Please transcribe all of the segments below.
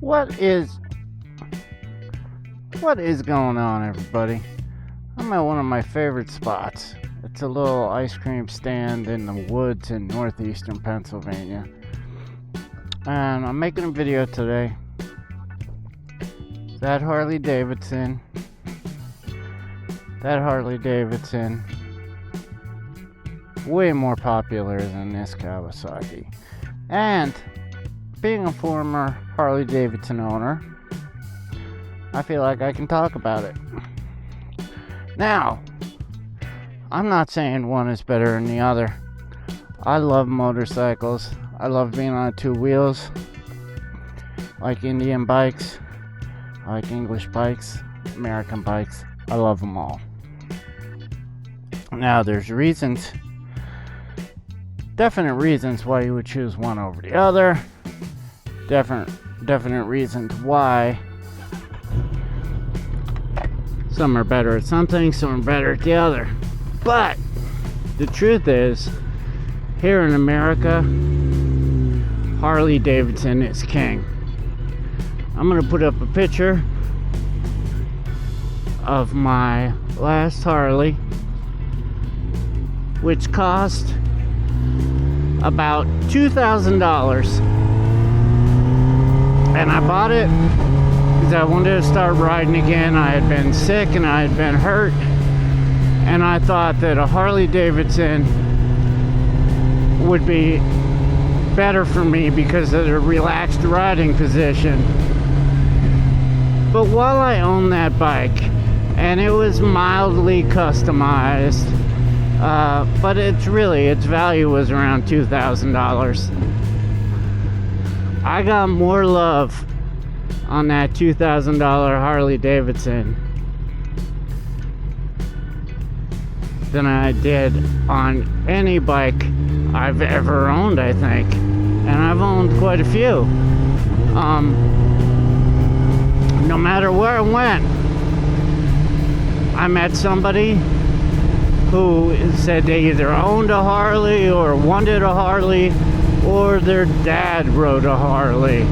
What is going on, everybody? I'm at one of my favorite spots. It's a little ice cream stand in the woods in northeastern Pennsylvania. And I'm making a video today. That Harley Davidson, way more popular than this Kawasaki. And being a former Harley Davidson owner, I feel like I can talk about it. Now, I'm not saying one is better than the other. I love motorcycles. I love being on two wheels. I like Indian bikes. I like English bikes, American bikes. I love them all. Now, there's definite reasons why you would choose one over the other. Definite reasons why some are better at something, some are better at the other. But the truth is, here in America, Harley Davidson is king. I'm gonna put up a picture of my last Harley, which cost about $2,000. And I bought it because I wanted to start riding again. I had been sick and I had been hurt. And I thought that a Harley Davidson would be better for me because of the relaxed riding position. But while I owned that bike, and it was mildly customized, but its value was around $2,000. I got more love on that $2,000 Harley Davidson than I did on any bike I've ever owned, I think. And I've owned quite a few. No matter where I went, I met somebody who said they either owned a Harley or wanted a Harley, or their dad rode a Harley.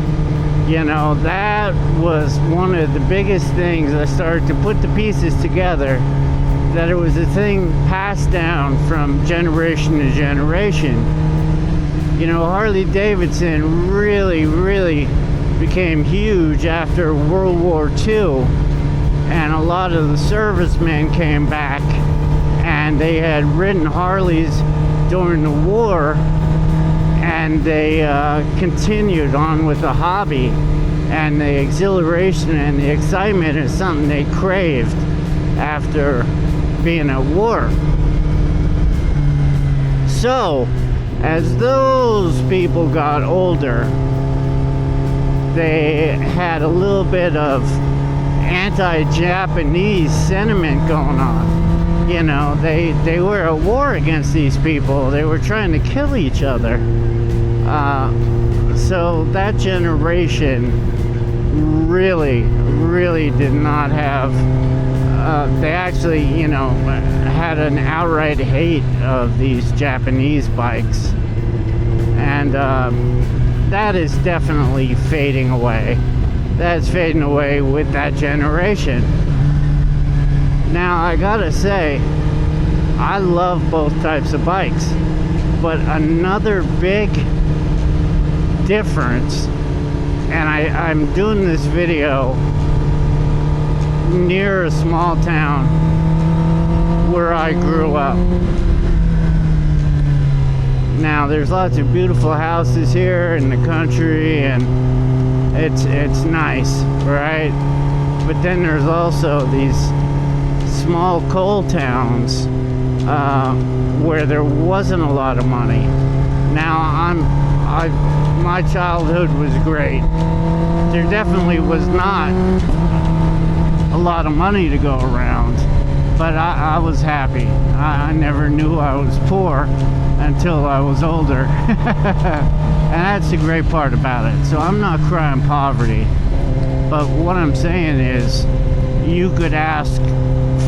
You know, that was one of the biggest things. I started to put the pieces together, that it was a thing passed down from generation to generation. You know, Harley Davidson really became huge after World War II, and a lot of the servicemen came back, and they had ridden Harleys during the war, and they continued on with the hobby, and the exhilaration and the excitement is something they craved after being at war. So, as those people got older, they had a little bit of anti-Japanese sentiment going on. You know, they were at war against these people. They were trying to kill each other. So that generation really did not have, they actually, you know, had an outright hate of these Japanese bikes. And that is definitely fading away. That's fading away with that generation. Now, I gotta say, I love both types of bikes, but another big difference, and I'm doing this video near a small town where I grew up. Now, there's lots of beautiful houses here in the country, and it's nice, right? But then there's also these small coal towns where there wasn't a lot of money. Now, my childhood was great. There definitely was not a lot of money to go around, but I was happy. I never knew I was poor until I was older. And that's the great part about it. So I'm not crying poverty, but what I'm saying is, you could ask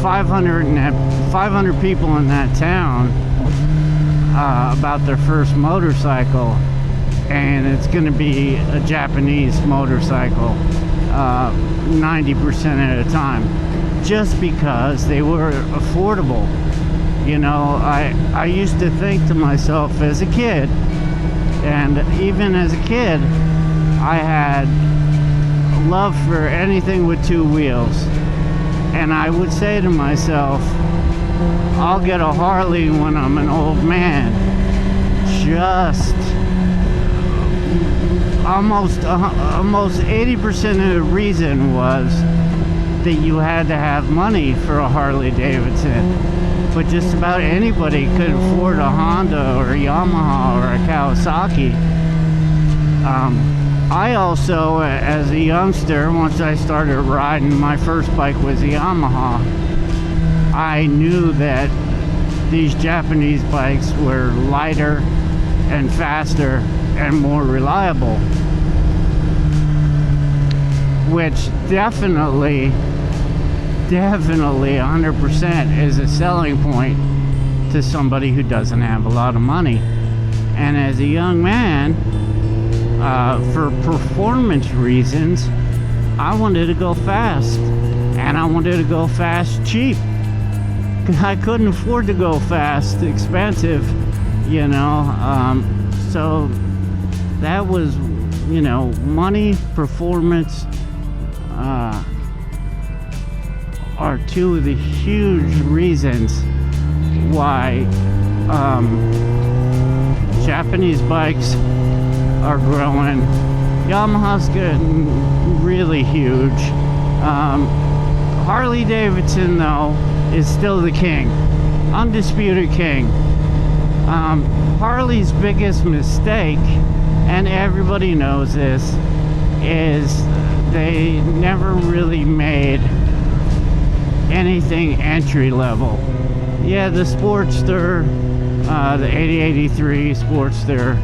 500 people in that town about their first motorcycle, and it's going to be a Japanese motorcycle 90% at a time, just because they were affordable. You know, I used to think to myself as a kid, and even as a kid, I had love for anything with two wheels, and I would say to myself, I'll get a Harley when I'm an old man. Just almost 80% of the reason was that you had to have money for a Harley Davidson, but just about anybody could afford a Honda or a Yamaha or a Kawasaki. I also, as a youngster, once I started riding, my first bike was a Yamaha. I knew that these Japanese bikes were lighter and faster and more reliable, which definitely 100% is a selling point to somebody who doesn't have a lot of money. And as a young man, for performance reasons, I wanted to go fast, and I wanted to go fast cheap. I couldn't afford to go fast expensive, you know. So that was, you know, money, performance are two of the huge reasons why Japanese bikes are growing. Yamaha's getting really huge. Harley Davidson, though, is still the king, undisputed king. Harley's biggest mistake, and everybody knows this, is they never really made anything entry level. Yeah, the Sportster, the 8083 Sportster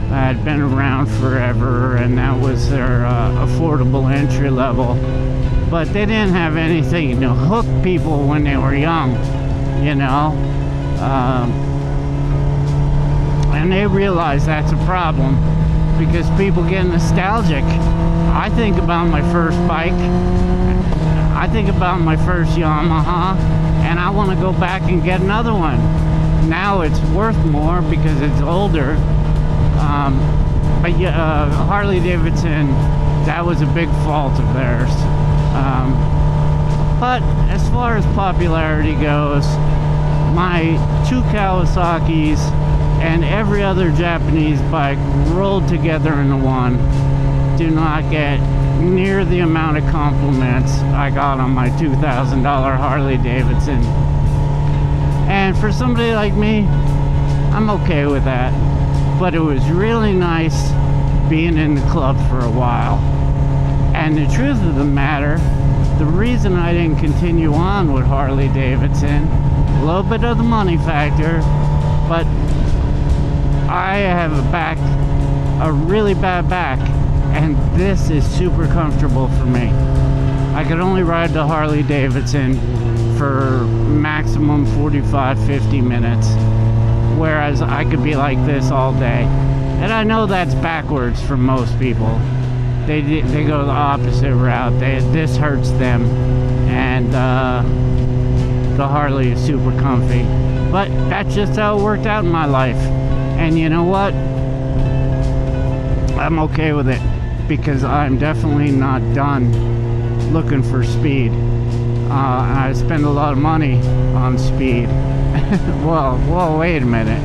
had been around forever, and that was their affordable entry level, but they didn't have anything to hook people when they were young, you know. And they realized that's a problem, because people get nostalgic. I think about my first bike, I think about my first Yamaha, and I want to go back and get another one. Now it's worth more because it's older. But yeah, Harley Davidson, that was a big fault of theirs. But as far as popularity goes, my two Kawasaki's and every other Japanese bike rolled together into one do not get near the amount of compliments I got on my $2,000 Harley Davidson. And for somebody like me, I'm okay with that. But it was really nice being in the club for a while. And the truth of the matter, the reason I didn't continue on with Harley Davidson, a little bit of the money factor, but I have a really bad back, and this is super comfortable for me. I could only ride the Harley Davidson for maximum 45-50 minutes, whereas I could be like this all day. And I know that's backwards for most people. They go the opposite route. This hurts them, and the Harley is super comfy. But that's just how it worked out in my life. And you know what? I'm okay with it, because I'm definitely not done looking for speed. I spend a lot of money on speed. Well, wait a minute.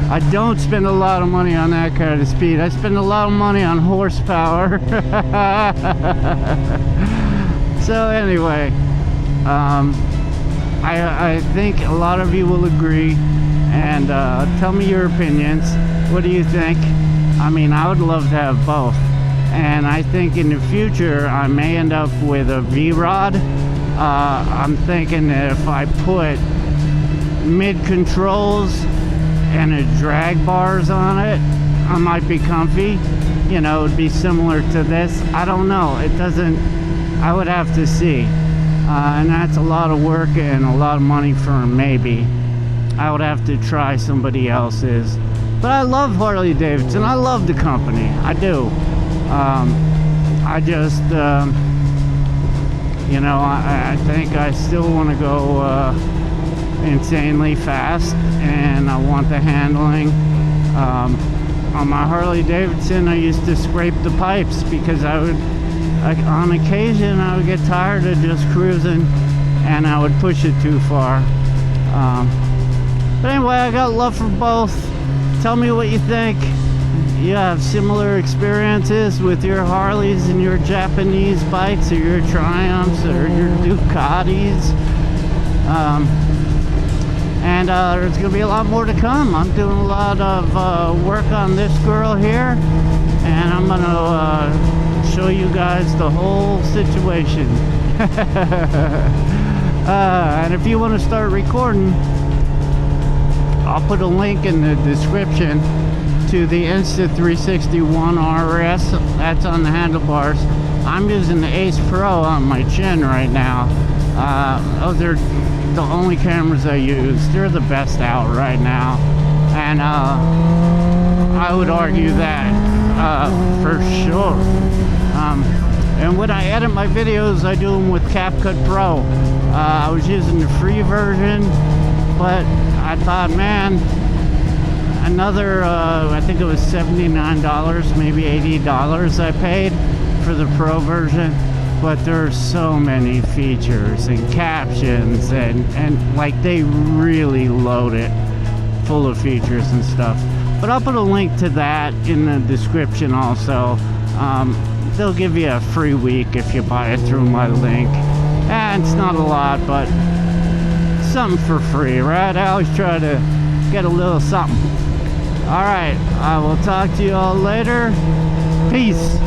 I don't spend a lot of money on that kind of speed. I spend a lot of money on horsepower. So anyway, I think a lot of you will agree, and tell me your opinions. What do you think? I mean, I would love to have both, and I think in the future I may end up with a V-Rod. I'm thinking that if I put mid-controls and a drag bars on it, I might be comfy. You know, it would be similar to this. I don't know. It doesn't, I would have to see. And that's a lot of work and a lot of money for maybe. I would have to try somebody else's. But I love Harley Davidson. I love the company. I do. I just, you know, I think I still want to go insanely fast, and I want the handling. On my Harley Davidson, I used to scrape the pipes because on occasion, I would get tired of just cruising, and I would push it too far. But anyway, I got love for both. Tell me what you think. You have similar experiences with your Harleys and your Japanese bikes, or your Triumphs, or your Ducatis. And there's going to be a lot more to come. I'm doing a lot of work on this girl here, and I'm going to show you guys the whole situation. And if you want to start recording, I'll put a link in the description to the Insta360 RS. That's on the handlebars. I'm using the Ace Pro on my chin right now. Those are the only cameras I use. They're the best out right now, and I would argue that for sure. And when I edit my videos, I do them with CapCut Pro. I was using the free version, but I thought, man, another I think it was $79, maybe $80 I paid for the Pro version. But there's so many features and captions, and like they really load it full of features and stuff. But I'll put a link to that in the description also. They'll give you a free week if you buy it through my link. And it's not a lot, but something for free, right? I always try to get a little something. Alright, I will talk to you all later. Peace.